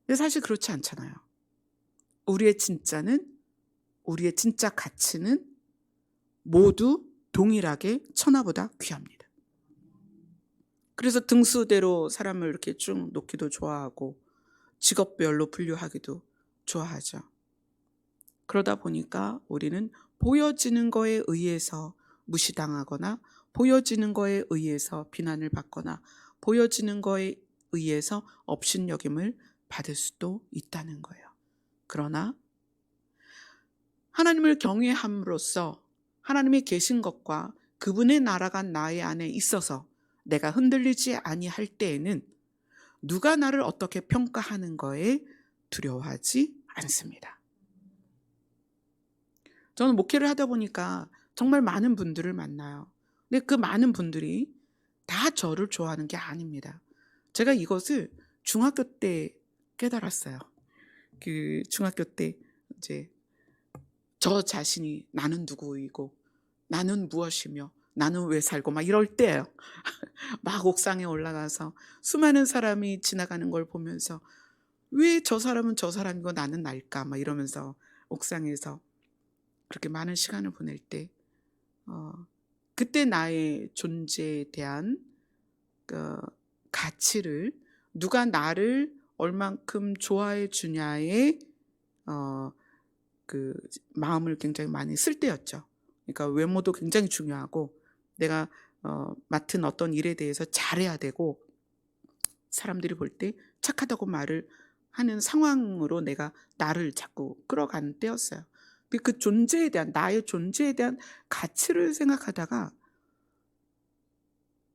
근데 사실 그렇지 않잖아요. 우리의 진짜 가치는 모두 동일하게 천하보다 귀합니다. 그래서 등수대로 사람을 이렇게 쭉 놓기도 좋아하고 직업별로 분류하기도 좋아하죠. 그러다 보니까 우리는 보여지는 거에 의해서 무시당하거나 보여지는 거에 의해서 비난을 받거나 보여지는 거에 의해서 업신여김을 받을 수도 있다는 거예요. 그러나 하나님을 경외함으로써 하나님이 계신 것과 그분의 나라가 나의 안에 있어서 내가 흔들리지 아니할 때에는 누가 나를 어떻게 평가하는 거에 두려워하지 않습니다. 저는 목회를 하다 보니까 정말 많은 분들을 만나요. 근데 그 많은 분들이 다 저를 좋아하는 게 아닙니다. 제가 이것을 중학교 때 깨달았어요. 그 중학교 때 이제 저 자신이 나는 누구이고 나는 무엇이며 나는 왜 살고 막 이럴 때예요. 막 옥상에 올라가서 수많은 사람이 지나가는 걸 보면서 왜 저 사람은 저 사람이고 나는 날까 막 이러면서 옥상에서 그렇게 많은 시간을 보낼 때 그때 나의 존재에 대한 그 가치를 누가 나를 얼만큼 좋아해 주냐에 그 마음을 굉장히 많이 쓸 때였죠. 그러니까 외모도 굉장히 중요하고 내가 맡은 어떤 일에 대해서 잘해야 되고 사람들이 볼 때 착하다고 말을 하는 상황으로 내가 나를 자꾸 끌어가는 때였어요. 그 존재에 대한 나의 존재에 대한 가치를 생각하다가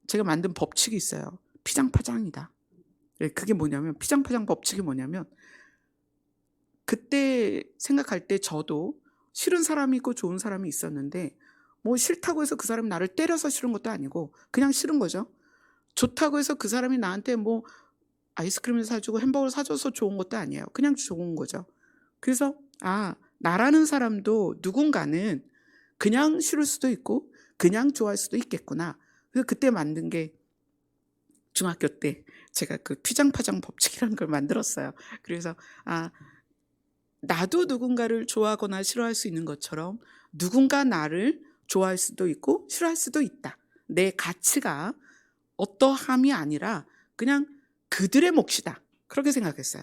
제가 만든 법칙이 있어요. 피장파장이다. 그게 뭐냐면 피장파장 법칙이 뭐냐면 그때 생각할 때 저도 싫은 사람이 있고 좋은 사람이 있었는데 싫다고 해서 그 사람이 나를 때려서 싫은 것도 아니고 그냥 싫은 거죠. 좋다고 해서 그 사람이 나한테 아이스크림을 사주고 햄버거를 사줘서 좋은 것도 아니에요. 그냥 좋은 거죠. 그래서 나라는 사람도 누군가는 그냥 싫을 수도 있고 그냥 좋아할 수도 있겠구나. 그래서 그때 만든 게 중학교 때 제가 그 피장파장 법칙이라는 걸 만들었어요. 그래서 나도 누군가를 좋아하거나 싫어할 수 있는 것처럼 누군가 나를 좋아할 수도 있고 싫어할 수도 있다. 내 가치가 어떠함이 아니라 그냥 그들의 몫이다. 그렇게 생각했어요.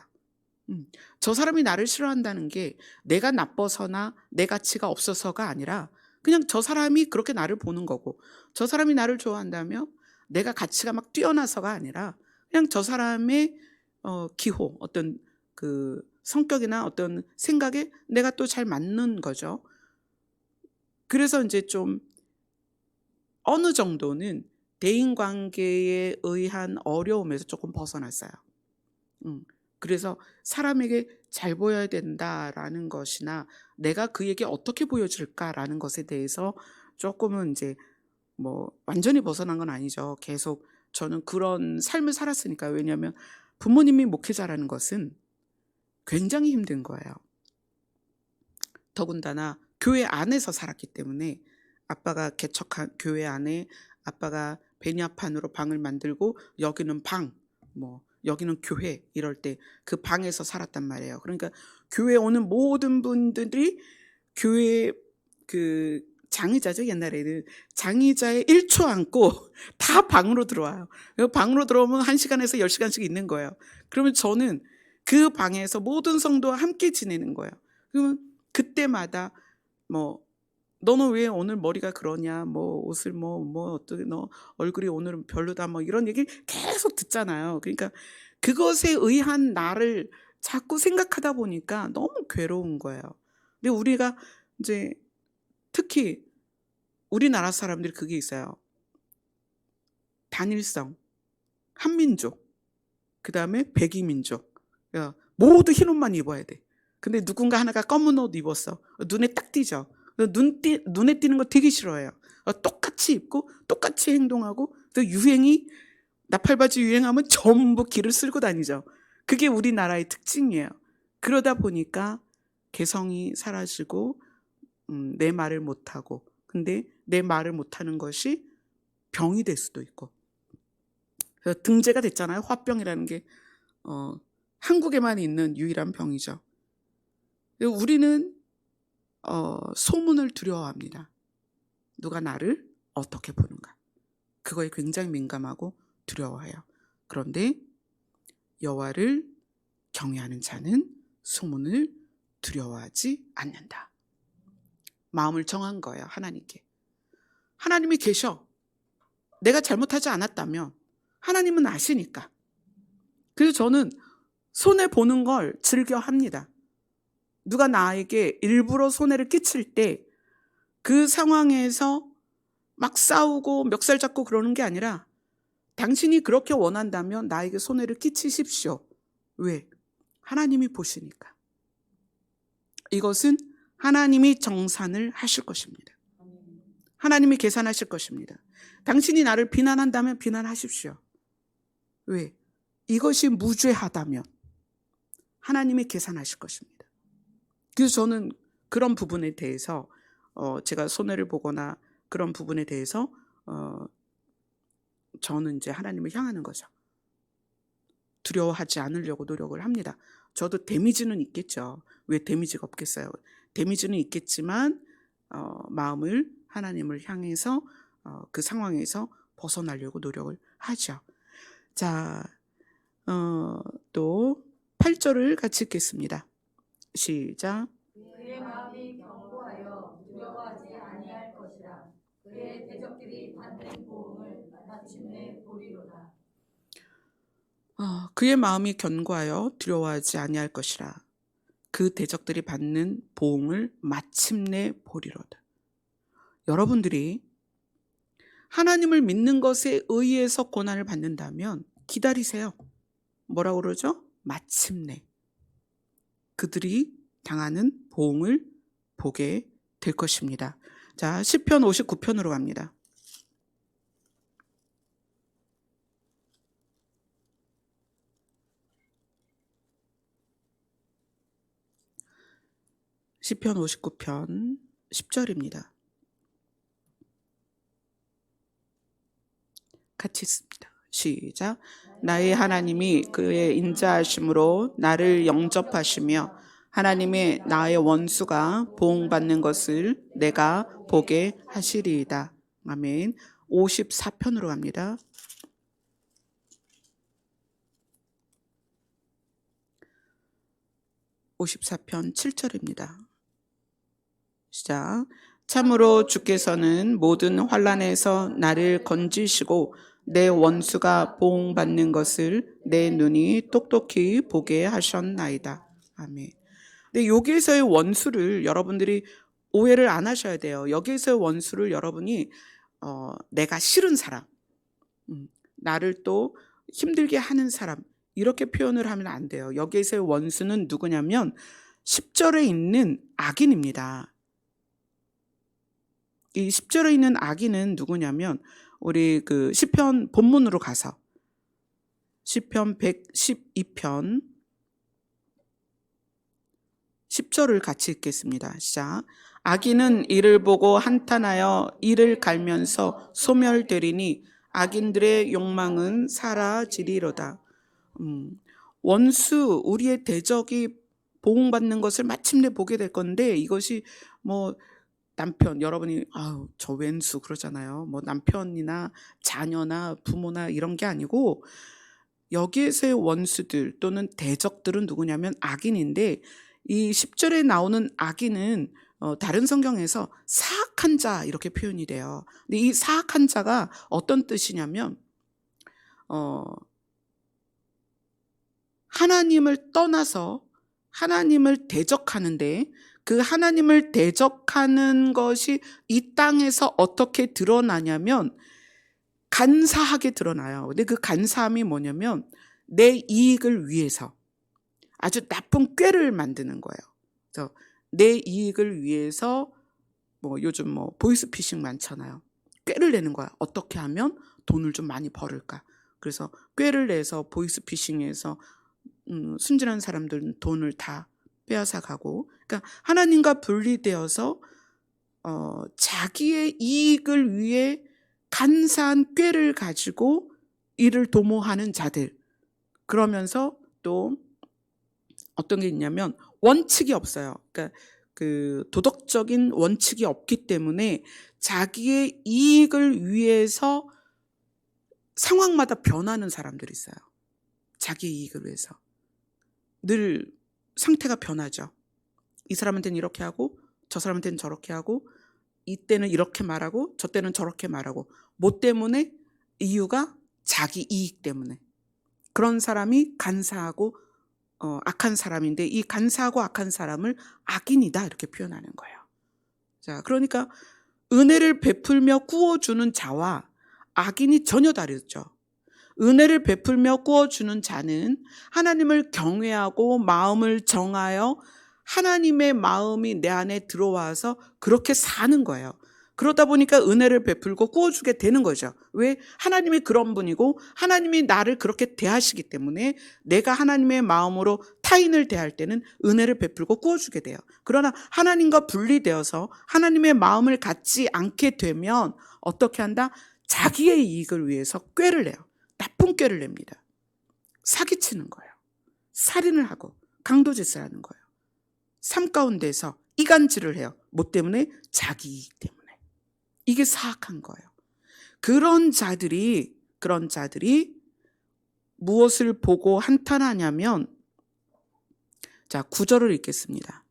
저 사람이 나를 싫어한다는 게 내가 나빠서나 내 가치가 없어서가 아니라 그냥 저 사람이 그렇게 나를 보는 거고, 저 사람이 나를 좋아한다면 내가 가치가 막 뛰어나서가 아니라 그냥 저 사람의 기호, 어떤 그 성격이나 어떤 생각에 내가 또 잘 맞는 거죠. 그래서 이제 좀 어느 정도는 대인관계에 의한 어려움에서 조금 벗어났어요. 그래서 사람에게 잘 보여야 된다라는 것이나 내가 그에게 어떻게 보여줄까라는 것에 대해서 조금은 이제 뭐 완전히 벗어난 건 아니죠. 계속 저는 그런 삶을 살았으니까. 왜냐하면 부모님이 목회자라는 것은 굉장히 힘든 거예요. 더군다나 교회 안에서 살았기 때문에 아빠가 개척한 교회 안에 아빠가 베냐판으로 방을 만들고 여기는 방, 뭐 여기는 교회 이럴 때 그 방에서 살았단 말이에요. 그러니까 교회 오는 모든 분들이 교회 그 장의자죠. 옛날에는 장의자에 1초 앉고 다 방으로 들어와요. 방으로 들어오면 1시간에서 10시간씩 있는 거예요. 그러면 저는 그 방에서 모든 성도와 함께 지내는 거예요. 그러면 그때마다 뭐 너는 왜 오늘 머리가 그러냐, 뭐 옷을 뭐 어떻게 너 얼굴이 오늘은 별로다, 뭐 이런 얘기 계속 듣잖아요. 그러니까 그것에 의한 나를 자꾸 생각하다 보니까 너무 괴로운 거예요. 근데 우리가 이제 특히 우리나라 사람들이 그게 있어요. 단일성, 한민족, 그 다음에 백이민족. 모두 흰 옷만 입어야 돼. 근데 누군가 하나가 검은 옷 입었어. 눈에 딱 띄죠. 눈에 띄는 거 되게 싫어해요. 똑같이 입고 똑같이 행동하고 또 유행이 나팔바지 유행하면 전부 길을 쓸고 다니죠. 그게 우리나라의 특징이에요. 그러다 보니까 개성이 사라지고 내 말을 못하고, 근데 내 말을 못하는 것이 병이 될 수도 있고, 그래서 등재가 됐잖아요. 화병이라는 게 한국에만 있는 유일한 병이죠. 우리는 소문을 두려워합니다. 누가 나를 어떻게 보는가, 그거에 굉장히 민감하고 두려워해요. 그런데 여호와를 경외하는 자는 소문을 두려워하지 않는다. 마음을 정한 거예요. 하나님께. 하나님이 계셔. 내가 잘못하지 않았다면 하나님은 아시니까. 그래서 저는 손해보는 걸 즐겨합니다. 누가 나에게 일부러 손해를 끼칠 때 그 상황에서 막 싸우고 멱살 잡고 그러는 게 아니라, 당신이 그렇게 원한다면 나에게 손해를 끼치십시오. 왜? 하나님이 보시니까. 이것은 하나님이 정산을 하실 것입니다. 하나님이 계산하실 것입니다. 당신이 나를 비난한다면 비난하십시오. 왜? 이것이 무죄하다면 하나님이 계산하실 것입니다. 그래서 저는 그런 부분에 대해서 제가 손해를 보거나 그런 부분에 대해서 저는 이제 하나님을 향하는 거죠. 두려워하지 않으려고 노력을 합니다. 저도 데미지는 있겠죠. 왜 데미지가 없겠어요? 데미지는 있겠지만 마음을 하나님을 향해서 그 상황에서 벗어나려고 노력을 하죠. 자, 또 8절을 같이 읽겠습니다. 시작.
그의 마음이 견고하여 두려워하지 아니할 것이라. 그의 대적들이 받는 보응을 마침내 보리로다.
그의 마음이 견고하여 두려워하지 아니할 것이라. 그 대적들이 받는 보응을 마침내 보리로다. 여러분들이 하나님을 믿는 것에 의해서 고난을 받는다면 기다리세요. 뭐라고 그러죠? 마침내 그들이 당하는 보응을 보게 될 것입니다. 자, 시편 59편으로 갑니다. 시편 59편 10절입니다. 같이 읽습니다. 시작. 나의 하나님이 그의 인자하심으로 나를 영접하시며 하나님의 나의 원수가 보응받는 것을 내가 보게 하시리이다. 아멘. 54편으로 갑니다. 54편 7절입니다. 시작. 참으로 주께서는 모든 환난에서 나를 건지시고 내 원수가 보응받는 것을 내 눈이 똑똑히 보게 하셨나이다. 아멘. 근데 여기에서의 원수를 여러분들이 오해를 안 하셔야 돼요. 여기에서의 원수를 여러분이 내가 싫은 사람, 나를 또 힘들게 하는 사람, 이렇게 표현을 하면 안 돼요. 여기에서의 원수는 누구냐면 10절에 있는 악인입니다. 이 10절에 있는 악인은 누구냐면 우리 그 시편 본문으로 가서 시편 112편 10절을 같이 읽겠습니다. 시작. 악인은 이를 보고 한탄하여 이를 갈면서 소멸되리니 악인들의 욕망은 사라지리로다. 원수, 우리의 대적이 보응받는 것을 마침내 보게 될 건데, 이것이 뭐 남편, 여러분이 저 왼수 그러잖아요. 뭐 남편이나 자녀나 부모나 이런 게 아니고, 여기에서의 원수들 또는 대적들은 누구냐면 악인인데, 이 10절에 나오는 악인은 다른 성경에서 사악한 자 이렇게 표현이 돼요. 근데 이 사악한 자가 어떤 뜻이냐면 하나님을 떠나서 하나님을 대적하는데, 그 하나님을 대적하는 것이 이 땅에서 어떻게 드러나냐면 간사하게 드러나요. 근데 그 간사함이 뭐냐면 내 이익을 위해서 아주 나쁜 꾀를 만드는 거예요. 그래서 내 이익을 위해서 요즘 보이스피싱 많잖아요. 꾀를 내는 거야. 어떻게 하면 돈을 좀 많이 벌을까. 그래서 꾀를 내서 보이스피싱에서 순진한 사람들은 돈을 다 빼앗아 가고, 그러니까 하나님과 분리되어서 자기의 이익을 위해 간사한 꾀를 가지고 이를 도모하는 자들. 그러면서 또 어떤 게 있냐면 원칙이 없어요. 그러니까 그 도덕적인 원칙이 없기 때문에 자기의 이익을 위해서 상황마다 변하는 사람들이 있어요. 자기 이익을 위해서. 늘 상태가 변하죠. 이 사람한테는 이렇게 하고 저 사람한테는 저렇게 하고 이때는 이렇게 말하고 저 때는 저렇게 말하고, 뭐 때문에? 이유가 자기 이익 때문에. 그런 사람이 간사하고 악한 사람인데, 이 간사하고 악한 사람을 악인이다 이렇게 표현하는 거예요. 자, 그러니까 은혜를 베풀며 꾸어주는 자와 악인이 전혀 다르죠. 은혜를 베풀며 꾸어주는 자는 하나님을 경외하고 마음을 정하여 하나님의 마음이 내 안에 들어와서 그렇게 사는 거예요. 그러다 보니까 은혜를 베풀고 꾸어주게 되는 거죠. 왜? 하나님이 그런 분이고 하나님이 나를 그렇게 대하시기 때문에 내가 하나님의 마음으로 타인을 대할 때는 은혜를 베풀고 꾸어주게 돼요. 그러나 하나님과 분리되어서 하나님의 마음을 갖지 않게 되면 어떻게 한다? 자기의 이익을 위해서 꾀를 내요. 나쁜 꾀를 냅니다. 사기치는 거예요. 살인을 하고 강도짓을 하는 거예요. 삶 가운데서 이간질을 해요. 뭐 때문에? 자기 이익 때문에. 이게 사악한 거예요. 그런 자들이 무엇을 보고 한탄하냐면, 자, 9절을 읽겠습니다.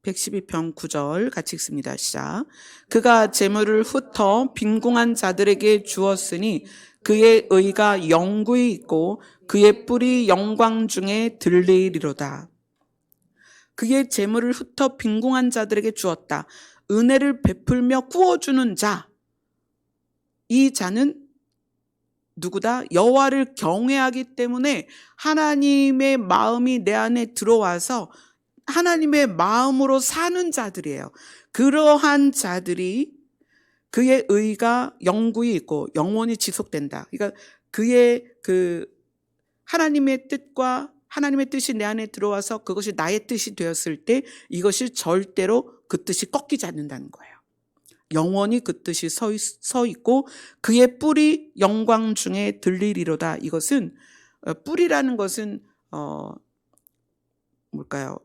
112편 9절 같이 읽습니다. 시작. 그가 재물을 흩어 빈궁한 자들에게 주었으니 그의 의가 영구히 있고 그의 뿔이 영광 중에 들리리로다. 그의 재물을 흩어 빈궁한 자들에게 주었다. 은혜를 베풀며 꾸어주는 자, 이 자는 누구다? 여호와를 경외하기 때문에 하나님의 마음이 내 안에 들어와서 하나님의 마음으로 사는 자들이에요. 그러한 자들이 그의 의가 영구히 있고 영원히 지속된다. 그러니까 그의 하나님의 뜻과 하나님의 뜻이 내 안에 들어와서 그것이 나의 뜻이 되었을 때 이것이 절대로 그 뜻이 꺾이지 않는다는 거예요. 영원히 그 뜻이 서 있고 그의 뿔이 영광 중에 들리리로다. 이것은 뿔이라는 것은 뭘까요?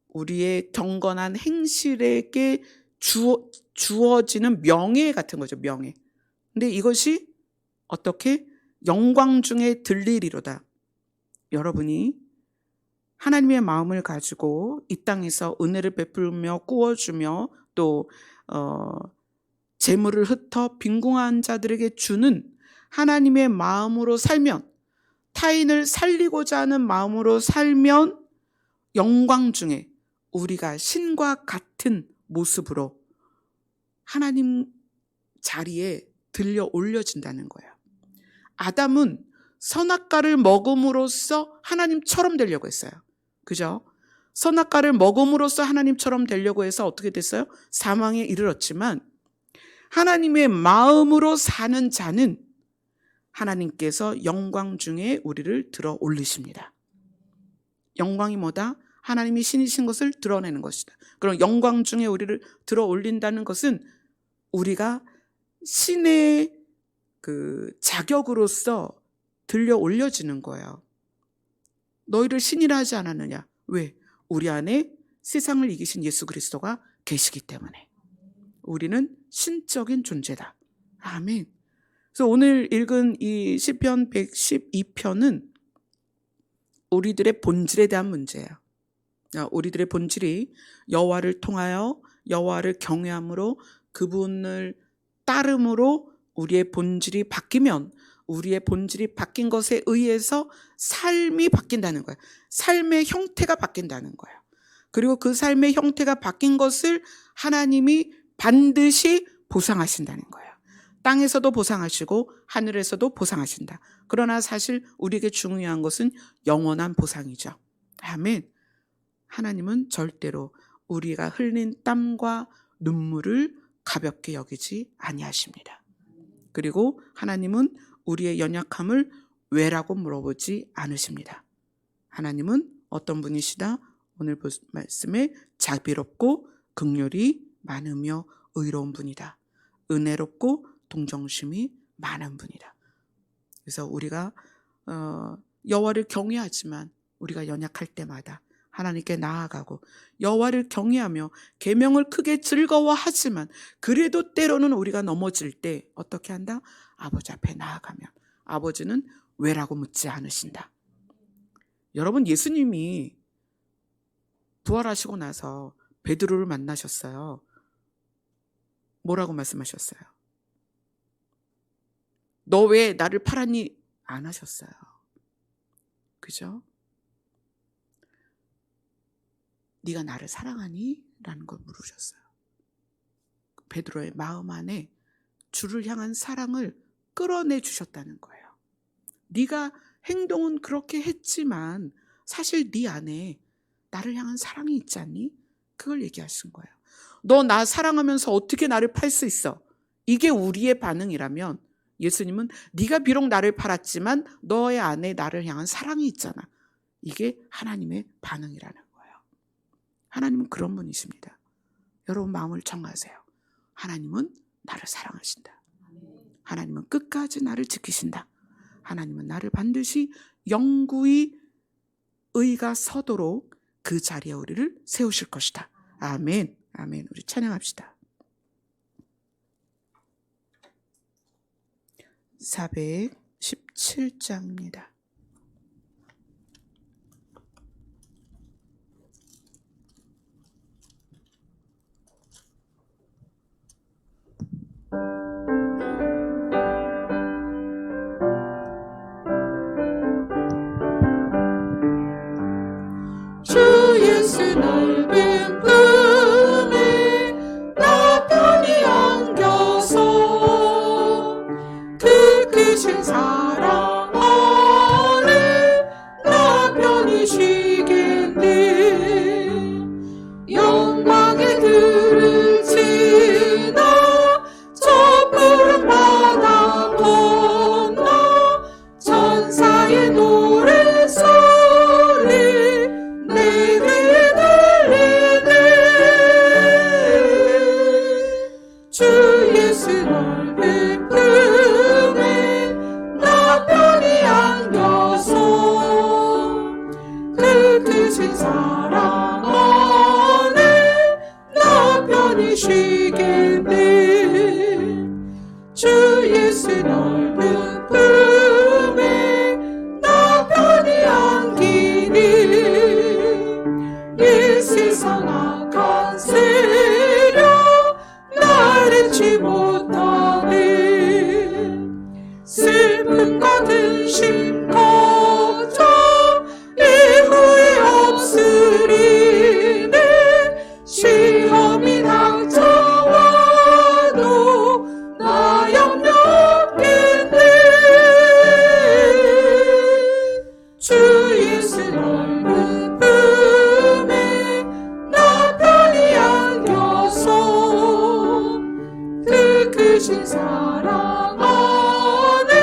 우리의 경건한 행실에게 주어지는 명예 같은 거죠. 명예. 근데 이것이 어떻게 영광 중에 들리리로다. 여러분이 하나님의 마음을 가지고 이 땅에서 은혜를 베풀며 꾸어주며 또 재물을 흩어 빈궁한 자들에게 주는 하나님의 마음으로 살면, 타인을 살리고자 하는 마음으로 살면 영광 중에 우리가 신과 같은 모습으로 하나님 자리에 들려 올려진다는 거예요. 아담은 선악과를 먹음으로써 하나님처럼 되려고 했어요. 그죠? 선악과를 먹음으로써 하나님처럼 되려고 해서 어떻게 됐어요? 사망에 이르렀지만 하나님의 마음으로 사는 자는 하나님께서 영광 중에 우리를 들어 올리십니다. 영광이 뭐다? 하나님이 신이신 것을 드러내는 것이다. 그럼 영광 중에 우리를 들어 올린다는 것은 우리가 신의 그 자격으로서 들려 올려지는 거예요. 너희를 신이라 하지 않았느냐? 왜? 우리 안에 세상을 이기신 예수 그리스도가 계시기 때문에. 우리는 신적인 존재다. 아멘. 그래서 오늘 읽은 이 시편 112편은 우리들의 본질에 대한 문제예요. 우리들의 본질이 여호와를 통하여 여호와를 경외함으로 그분을 따름으로 우리의 본질이 바뀌면 우리의 본질이 바뀐 것에 의해서 삶이 바뀐다는 거예요. 삶의 형태가 바뀐다는 거예요. 그리고 그 삶의 형태가 바뀐 것을 하나님이 반드시 보상하신다는 거예요. 땅에서도 보상하시고 하늘에서도 보상하신다. 그러나 사실 우리에게 중요한 것은 영원한 보상이죠. 아멘. 하나님은 절대로 우리가 흘린 땀과 눈물을 가볍게 여기지 아니하십니다. 그리고 하나님은 우리의 연약함을 왜라고 물어보지 않으십니다. 하나님은 어떤 분이시다? 오늘 말씀에 자비롭고 긍휼이 많으며 의로운 분이다. 은혜롭고 동정심이 많은 분이다. 그래서 우리가 여호와를 경외하지만 우리가 연약할 때마다 하나님께 나아가고 여호와를 경외하며 계명을 크게 즐거워하지만 그래도 때로는 우리가 넘어질 때 어떻게 한다? 아버지 앞에 나아가면 아버지는 왜라고 묻지 않으신다. 여러분, 예수님이 부활하시고 나서 베드로를 만나셨어요. 뭐라고 말씀하셨어요? 너 왜 나를 팔았니? 안 하셨어요. 그죠? 네가 나를 사랑하니? 라는 걸 물으셨어요. 베드로의 마음 안에 주를 향한 사랑을 끌어내 주셨다는 거예요. 네가 행동은 그렇게 했지만 사실 네 안에 나를 향한 사랑이 있지 않니? 그걸 얘기하신 거예요. 너 나 사랑하면서 어떻게 나를 팔 수 있어? 이게 우리의 반응이라면 예수님은 네가 비록 나를 팔았지만 너의 안에 나를 향한 사랑이 있잖아. 이게 하나님의 반응이라는 거예요. 하나님은 그런 분이십니다. 여러분 마음을 정하세요. 하나님은 나를 사랑하신다. 하나님은 끝까지 나를 지키신다. 하나님은 나를 반드시 영구히 의가 서도록 그 자리에 우리를 세우실 것이다. 아멘. 아멘. 우리 찬양합시다. 417장입니다. 주 예수 넓은 품에 나 편히 안겨서 그 크신 사랑 안에 나 편히 쉬겠네. 영광의 들을 지나 저 푸른 바다 건너 천사의 노래소리 내 귀에 들리네. 쉬겠네. 주 예수 넓은 품에 나 편히 안기니 이 세상 악한 세력 나르지 못하네. 슬픔과 근심 걱정 이후에 없으리네. 시험이 닥쳐와도 나 염려 없겠네. 주 예수 넓은 품에 나 편히 안겨서 그 크신 사랑 안에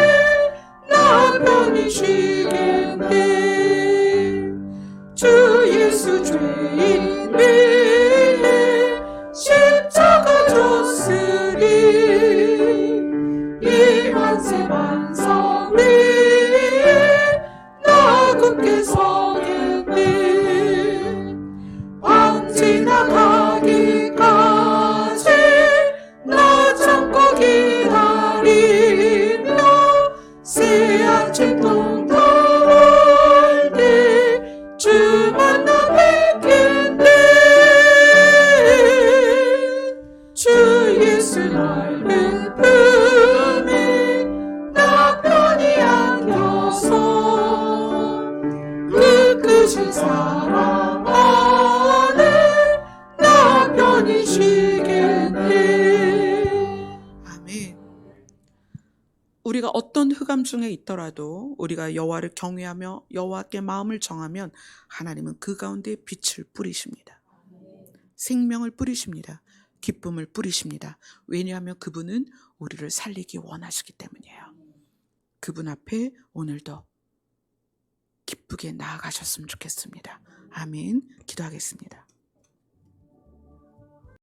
나 편히 쉬겠네. 주 예수 죄인 위해 십자가 졌으니 이 한세 반석 위에 나 굳게 서겠네. 왕 지나가기까지 나 참고 기다리며 새한 채통 더울 때 주 만나 뵙겠네. 주 예수 넓은 품에 나 편히 안겨서 그 크신 사랑 안에 나 편히 쉬겠네. 아멘. 우리가 어떤 흑암 중에 있더라도 우리가 여호와를 경외하며 여호와께 마음을 정하면 하나님은 그 가운데 빛을 뿌리십니다. 생명을 뿌리십니다. 기쁨을 뿌리십니다. 왜냐하면 그분은 우리를 살리기 원하시기 때문이에요. 그분 앞에 오늘도 기쁘게 나아가셨으면 좋겠습니다. 아멘. 기도하겠습니다.